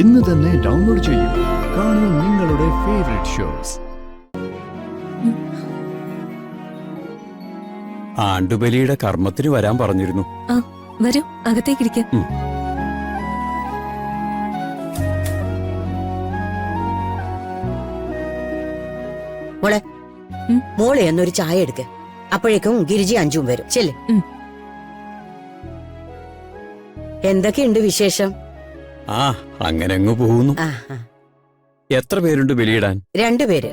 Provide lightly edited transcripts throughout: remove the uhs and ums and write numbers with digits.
ഇന്ന് തന്നെ ഡൗൺലോഡ് ചെയ്യൂ. കാണൂ നിങ്ങളുടെ ഫേവറേറ്റ് ഷോസ്. ആണ്ടുബലിയുടെ കർമ്മത്തിന് വരാൻ പറഞ്ഞിരുന്നു. വരൂ, അകത്തേക്കിരിക്കാം. മോളെ, മോളെ എന്നൊരു ചായ എടുക്ക. അപ്പോഴേക്കും ഗിരിജി അഞ്ചും വരും. ചെല്ല്. എന്തൊക്കെയുണ്ട് വിശേഷം? ആ, അങ്ങനെ അങ്ങ് പോകുന്നു. എത്ര പേരുണ്ട് ബലിയിടാൻ? 2 പേര്.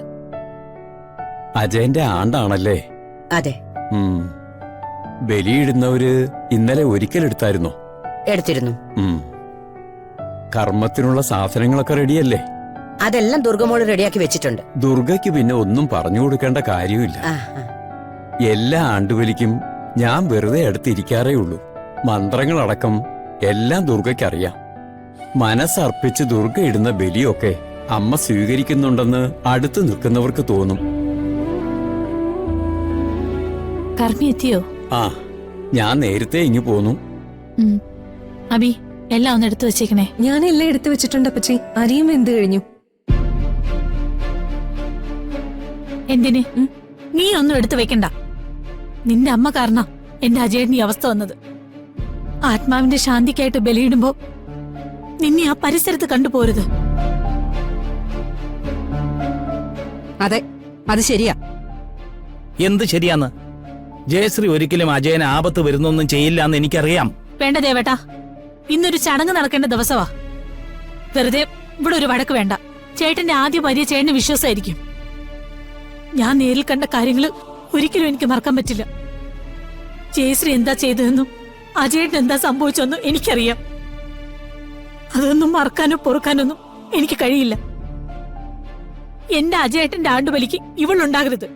അജയന്റെ ആണ്ടാണല്ലേ? അതെ. ബലിയിടുന്നവര് ഇന്നലെ ഒരിക്കലെടുത്തായിരുന്നോ? എടുത്തിരുന്നു. കർമ്മത്തിനുള്ള സാധനങ്ങളൊക്കെ റെഡിയല്ലേ? അതെല്ലാം ദുർഗമോള് റെഡിയാക്കി വെച്ചിട്ടുണ്ട്. ദുർഗയ്ക്ക് പിന്നെ ഒന്നും പറഞ്ഞു കൊടുക്കേണ്ട കാര്യമില്ല. എല്ലാ ആണ്ടുബലിക്കും ഞാൻ വെറുതെ അടുത്തിരിക്കാറേ ഉള്ളൂ. മന്ത്രങ്ങളടക്കം എല്ലാം ദുർഗയ്ക്കറിയാം. മനസ്സർപ്പിച്ച് ദുർഗ ഇടുന്ന ബലിയൊക്കെ അമ്മ സ്വീകരിക്കുന്നുണ്ടെന്ന് അടുത്ത് നിൽക്കുന്നവർക്ക് തോന്നും. കർമ്മി എത്തിയോ? ആ, ഞാൻ നേരത്തെ ഇങ്ങു പോന്നു. അബി, എല്ലാം ഒന്ന് എടുത്തു വെച്ചേക്കണേ. ഞാനെല്ലാം എടുത്തു വെച്ചിട്ടുണ്ട് അപ്പച്ചി. അരിയും വെന്ത് കഴിഞ്ഞു. എന്തിന്? നീ ഒന്നും എടുത്തു വെക്കണ്ട. നിന്റെ അമ്മ കാരണം എന്റെ അജയന് ഈ അവസ്ഥ വന്നത്. ആത്മാവിന്റെ ശാന്തിക്കായിട്ട് ബലിയിടുമ്പോ നിന്നെ ആ പരിസരത്ത് കണ്ടുപോരുത്. അതെ, അത് ശരിയാ. എന്ത് ശരിയാന്ന്? ജയശ്രീ ഒരിക്കലും അജയന് ആപത്ത് വരുന്നൊന്നും ചെയ്യില്ല എന്ന് എനിക്കറിയാം. വേണ്ട ദേവേട്ടാ, ഇന്നൊരു ചടങ്ങ് നടക്കേണ്ട ദിവസമാ. വെറുതെ ഇവിടെ ഒരു വഴക്ക് വേണ്ട. ചേട്ടന്റെ ആദ്യ ഭാര്യ ചേട്ടന് വിശ്വാസമായിരിക്കും. ഞാൻ നേരിൽ കണ്ട കാര്യങ്ങൾ ഒരിക്കലും എനിക്ക് മറക്കാൻ പറ്റില്ല. ജയശ്രീ എന്താ ചെയ്തതെന്നും അജയേട്ടൻ എന്താ സംഭവിച്ചെന്നും എനിക്കറിയാം. അതൊന്നും മറക്കാനോ പൊറുക്കാനൊന്നും എനിക്ക് കഴിയില്ല. എന്റെ അജയേട്ടന്റെ ആണ്ടുബലിക്ക് ഇവളുണ്ടാകരുത്.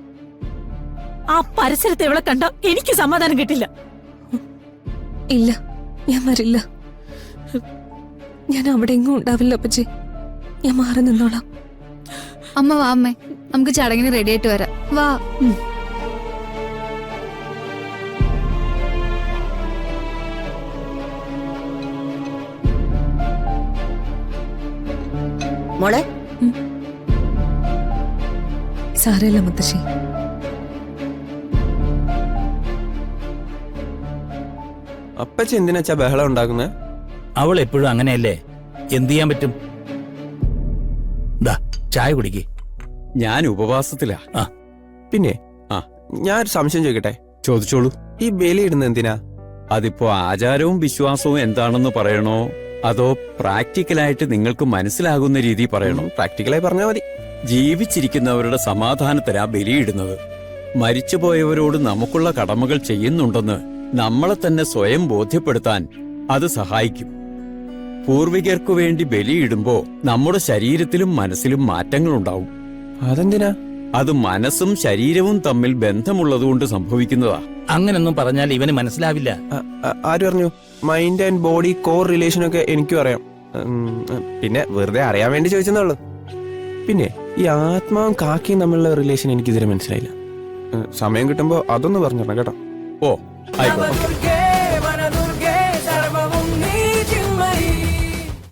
ആ പരിസരത്ത് ഇവളെ കണ്ട എനിക്ക് സമാധാനം കിട്ടില്ല. ഇല്ല, ഞാൻ വരില്ല. ഞാൻ അവിടെ എങ്ങും ഉണ്ടാവില്ല അപ്പച്ചി. ഞാൻ മാറി നിന്നോളാം. അമ്മ വാ അമ്മേ, നമുക്ക് ചടങ്ങിന് റെഡി ആയിട്ട് വരാം. വാ. മോളെ, സാരമില്ല മുത്തശ്ശി. അപ്പച്ചി എന്തിനാ ബഹളം ഉണ്ടാക്കുന്നത്? അവൾ എപ്പോഴും അങ്ങനെയല്ലേ, എന്ത് ചെയ്യാൻ പറ്റും? ദാ ചായ കുടിക്കേ. ഞാൻ ഉപവാസത്തിലാ. പിന്നെ ഞാനൊരു സംശയം ചോദിക്കട്ടെ? ചോദിച്ചോളൂ. ഈ ബലി ഇടുന്ന എന്തിനാ? അതിപ്പോ ആചാരവും വിശ്വാസവും എന്താണെന്ന് പറയണോ, അതോ പ്രാക്ടിക്കലായിട്ട് നിങ്ങൾക്ക് മനസ്സിലാകുന്ന രീതി പറയണോ? പ്രാക്ടിക്കലായി പറഞ്ഞാൽ മതി. ജീവിച്ചിരിക്കുന്നവരുടെ സമാധാനത്തിനാ ബലിയിടുന്നത്. മരിച്ചുപോയവരോട് നമുക്കുള്ള കടമകൾ ചെയ്യുന്നുണ്ടെന്ന് നമ്മളെ തന്നെ സ്വയം ബോധ്യപ്പെടുത്താൻ അത് സഹായിക്കും. പൂർവികർക്കു വേണ്ടി ബലിയിടുമ്പോ നമ്മുടെ ശരീരത്തിലും മനസ്സിലും മാറ്റങ്ങളുണ്ടാവും. അതെന്തിനാ? അത് മനസ്സും ശരീരവും തമ്മിൽ ബന്ധമുള്ളതുകൊണ്ട് സംഭവിക്കുന്നതാ. അങ്ങനൊന്നും പറഞ്ഞാൽ ഇവന് മനസ്സിലാവില്ല. ആര് പറഞ്ഞു? മൈൻഡ് ആൻഡ് ബോഡി കോർ റിലേഷനൊക്കെ എനിക്കും അറിയാം. പിന്നെ വെറുതെ അറിയാൻ വേണ്ടി ചോദിച്ചെന്നുള്ളു. പിന്നെ ഈ ആത്മാവും കാക്കയും തമ്മിലുള്ള റിലേഷൻ എനിക്കിതുവരെ മനസ്സിലായില്ല. സമയം കിട്ടുമ്പോ അതൊന്ന് പറഞ്ഞിരണം കേട്ടോ. ഓ, ആയിക്കോട്ടെ.